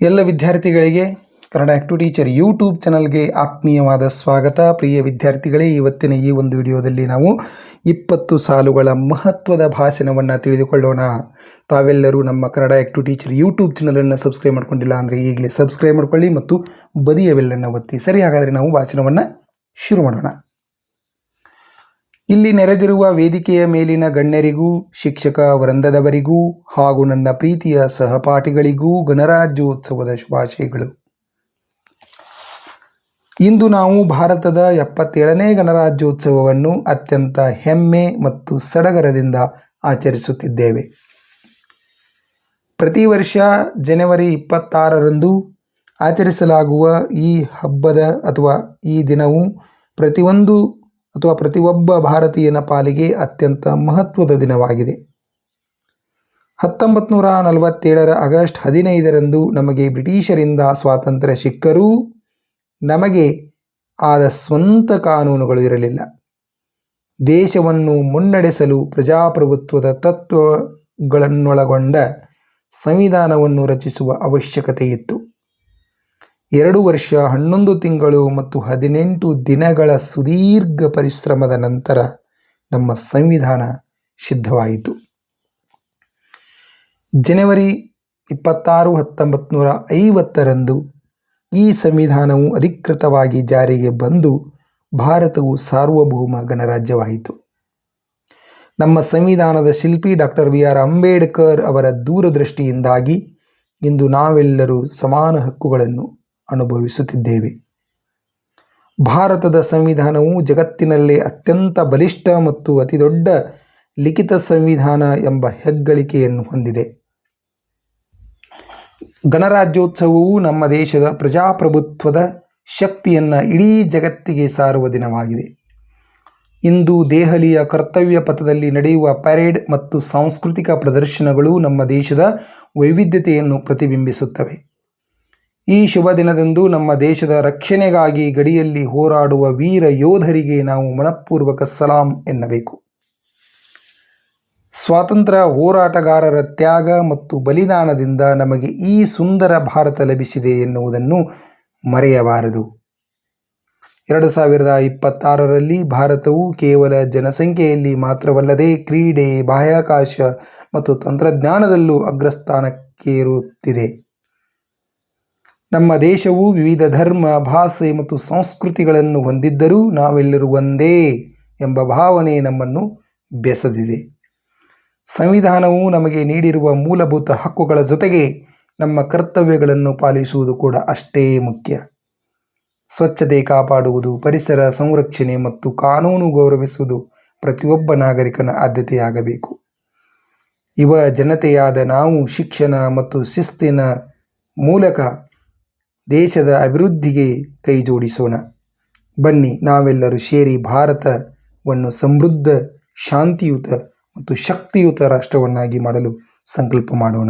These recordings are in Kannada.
ಎಲ್ಲ ವಿದ್ಯಾರ್ಥಿಗಳಿಗೆ ಕನ್ನಡ ಆಕ್ಟಿವ್ ಟೀಚರ್ ಯೂಟ್ಯೂಬ್ ಚಾನಲ್ಗೆ ಆತ್ಮೀಯವಾದ ಸ್ವಾಗತ. ಪ್ರಿಯ ವಿದ್ಯಾರ್ಥಿಗಳೇ, ಇವತ್ತಿನ ಈ ಒಂದು ವಿಡಿಯೋದಲ್ಲಿ ನಾವು 20 ಸಾಲುಗಳ ಮಹತ್ವದ ಭಾಷಣವನ್ನು ತಿಳಿದುಕೊಳ್ಳೋಣ. ತಾವೆಲ್ಲರೂ ನಮ್ಮ ಕನ್ನಡ ಆಕ್ಟಿವ್ ಟೀಚರ್ ಯೂಟ್ಯೂಬ್ ಚಾನಲನ್ನು ಸಬ್ಸ್ಕ್ರೈಬ್ ಮಾಡ್ಕೊಂಡಿಲ್ಲ ಅಂದರೆ ಈಗಲೇ ಸಬ್ಸ್ಕ್ರೈಬ್ ಮಾಡ್ಕೊಳ್ಳಿ ಮತ್ತು ಬದಿಯ ಬೆಲ್ಲನ್ನು ಒತ್ತಿ. ಸರಿ, ಹಾಗಾದರೆ ನಾವು ಭಾಷಣವನ್ನು ಶುರು ಮಾಡೋಣ. ಇಲ್ಲಿ ನೆರೆದಿರುವ ವೇದಿಕೆಯ ಮೇಲಿನ ಗಣ್ಯರಿಗೂ, ಶಿಕ್ಷಕ ವೃಂದದವರಿಗೂ ಹಾಗೂ ನನ್ನ ಪ್ರೀತಿಯ ಸಹಪಾಠಿಗಳಿಗೂ ಗಣರಾಜ್ಯೋತ್ಸವದ ಶುಭಾಶಯಗಳು. ಇಂದು ನಾವು ಭಾರತದ 77ನೇ ಗಣರಾಜ್ಯೋತ್ಸವವನ್ನು ಅತ್ಯಂತ ಹೆಮ್ಮೆ ಮತ್ತು ಸಡಗರದಿಂದ ಆಚರಿಸುತ್ತಿದ್ದೇವೆ. ಪ್ರತಿ ವರ್ಷ ಜನವರಿ 26ರಂದು ಆಚರಿಸಲಾಗುವ ಈ ಹಬ್ಬದ ಅಥವಾ ಈ ದಿನವು ಪ್ರತಿಯೊಬ್ಬ ಭಾರತೀಯನ ಪಾಲಿಗೆ ಅತ್ಯಂತ ಮಹತ್ವದ ದಿನವಾಗಿದೆ. 1947ರ ಆಗಸ್ಟ್ 15ರಂದು ನಮಗೆ ಬ್ರಿಟಿಷರಿಂದ ಸ್ವಾತಂತ್ರ್ಯ ಸಿಕ್ಕರೂ ನಮಗೆ ಆದ ಸ್ವಂತ ಕಾನೂನುಗಳು ಇರಲಿಲ್ಲ. ದೇಶವನ್ನು ಮುನ್ನಡೆಸಲು ಪ್ರಜಾಪ್ರಭುತ್ವದ ತತ್ವಗಳನ್ನೊಳಗೊಂಡ ಸಂವಿಧಾನವನ್ನು ರಚಿಸುವ ಅವಶ್ಯಕತೆ ಇತ್ತು. 2 ವರ್ಷ 11 ತಿಂಗಳು ಮತ್ತು 18 ದಿನಗಳ ಸುದೀರ್ಘ ಪರಿಶ್ರಮದ ನಂತರ ನಮ್ಮ ಸಂವಿಧಾನ ಸಿದ್ಧವಾಯಿತು. ಜನವರಿ 26, 1950ರಂದು ಈ ಸಂವಿಧಾನವು ಅಧಿಕೃತವಾಗಿ ಜಾರಿಗೆ ಬಂದು ಭಾರತವು ಸಾರ್ವಭೌಮ ಗಣರಾಜ್ಯವಾಯಿತು. ನಮ್ಮ ಸಂವಿಧಾನದ ಶಿಲ್ಪಿ ಡಾಕ್ಟರ್ BR ಅಂಬೇಡ್ಕರ್ ಅವರ ದೂರದೃಷ್ಟಿಯಿಂದಾಗಿ ಇಂದು ನಾವೆಲ್ಲರೂ ಸಮಾನ ಹಕ್ಕುಗಳನ್ನು ಅನುಭವಿಸುತ್ತಿದ್ದೇವೆ. ಭಾರತದ ಸಂವಿಧಾನವು ಜಗತ್ತಿನಲ್ಲೇ ಅತ್ಯಂತ ಬಲಿಷ್ಠ ಮತ್ತು ಅತಿದೊಡ್ಡ ಲಿಖಿತ ಸಂವಿಧಾನ ಎಂಬ ಹೆಗ್ಗಳಿಕೆಯನ್ನು ಹೊಂದಿದೆ. ಗಣರಾಜ್ಯೋತ್ಸವವು ನಮ್ಮ ದೇಶದ ಪ್ರಜಾಪ್ರಭುತ್ವದ ಶಕ್ತಿಯನ್ನು ಇಡೀ ಜಗತ್ತಿಗೆ ಸಾರುವ ದಿನವಾಗಿದೆ. ಇಂದು ದೆಹಲಿಯ ಕರ್ತವ್ಯ ಪಥದಲ್ಲಿ ನಡೆಯುವ ಪರೇಡ್ ಮತ್ತು ಸಾಂಸ್ಕೃತಿಕ ಪ್ರದರ್ಶನಗಳು ನಮ್ಮ ದೇಶದ ವೈವಿಧ್ಯತೆಯನ್ನು ಪ್ರತಿಬಿಂಬಿಸುತ್ತವೆ. ಈ ಶುಭ ದಿನದಂದು ನಮ್ಮ ದೇಶದ ರಕ್ಷಣೆಗಾಗಿ ಗಡಿಯಲ್ಲಿ ಹೋರಾಡುವ ವೀರ ಯೋಧರಿಗೆ ನಾವು ಮನಪೂರ್ವಕ ಸಲಾಂ ಎನ್ನಬೇಕು. ಸ್ವಾತಂತ್ರ್ಯ ಹೋರಾಟಗಾರರ ತ್ಯಾಗ ಮತ್ತು ಬಲಿದಾನದಿಂದ ನಮಗೆ ಈ ಸುಂದರ ಭಾರತ ಲಭಿಸಿದೆ ಎನ್ನುವುದನ್ನು ಮರೆಯಬಾರದು. 2026ರಲ್ಲಿ ಭಾರತವು ಕೇವಲ ಜನಸಂಖ್ಯೆಯಲ್ಲಿ ಮಾತ್ರವಲ್ಲದೆ ಕ್ರೀಡೆ, ಬಾಹ್ಯಾಕಾಶ ಮತ್ತು ತಂತ್ರಜ್ಞಾನದಲ್ಲೂ ಅಗ್ರಸ್ಥಾನಕ್ಕೇರುತ್ತಿದೆ. ನಮ್ಮ ದೇಶವು ವಿವಿಧ ಧರ್ಮ, ಭಾಷೆ ಮತ್ತು ಸಂಸ್ಕೃತಿಗಳನ್ನು ಹೊಂದಿದ್ದರೂ ನಾವೆಲ್ಲರೂ ಒಂದೇ ಎಂಬ ಭಾವನೆ ನಮ್ಮನ್ನು ಬೆಸೆದಿದೆ. ಸಂವಿಧಾನವು ನಮಗೆ ನೀಡಿರುವ ಮೂಲಭೂತ ಹಕ್ಕುಗಳ ಜೊತೆಗೆ ನಮ್ಮ ಕರ್ತವ್ಯಗಳನ್ನು ಪಾಲಿಸುವುದು ಕೂಡ ಅಷ್ಟೇ ಮುಖ್ಯ. ಸ್ವಚ್ಛತೆ ಕಾಪಾಡುವುದು, ಪರಿಸರ ಸಂರಕ್ಷಣೆ ಮತ್ತು ಕಾನೂನು ಗೌರವಿಸುವುದು ಪ್ರತಿಯೊಬ್ಬ ನಾಗರಿಕನ ಆದ್ಯತೆಯಾಗಬೇಕು. ಯುವ ಜನತೆಯಾದ ನಾವು ಶಿಕ್ಷಣ ಮತ್ತು ಶಿಸ್ತಿನ ಮೂಲಕ ದೇಶದ ಅಭಿವೃದ್ಧಿಗೆ ಕೈಜೋಡಿಸೋಣ. ಬನ್ನಿ, ನಾವೆಲ್ಲರೂ ಸೇರಿ ಭಾರತವನ್ನು ಸಮೃದ್ಧ, ಶಾಂತಿಯುತ ಮತ್ತು ಶಕ್ತಿಯುತ ರಾಷ್ಟ್ರವನ್ನಾಗಿ ಮಾಡಲು ಸಂಕಲ್ಪ ಮಾಡೋಣ.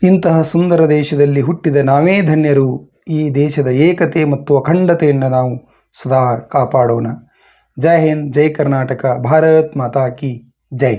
ಇಂತಹ ಸುಂದರ ದೇಶದಲ್ಲಿ ಹುಟ್ಟಿದ ನಾವೇ ಧನ್ಯರು. ಈ ದೇಶದ ಏಕತೆ ಮತ್ತು ಅಖಂಡತೆಯನ್ನು ನಾವು ಸದಾ ಕಾಪಾಡೋಣ. ಜೈ ಹಿಂದ್, ಜೈ ಕರ್ನಾಟಕ, ಭಾರತ್ ಮಾತಾ ಕಿ ಜೈ.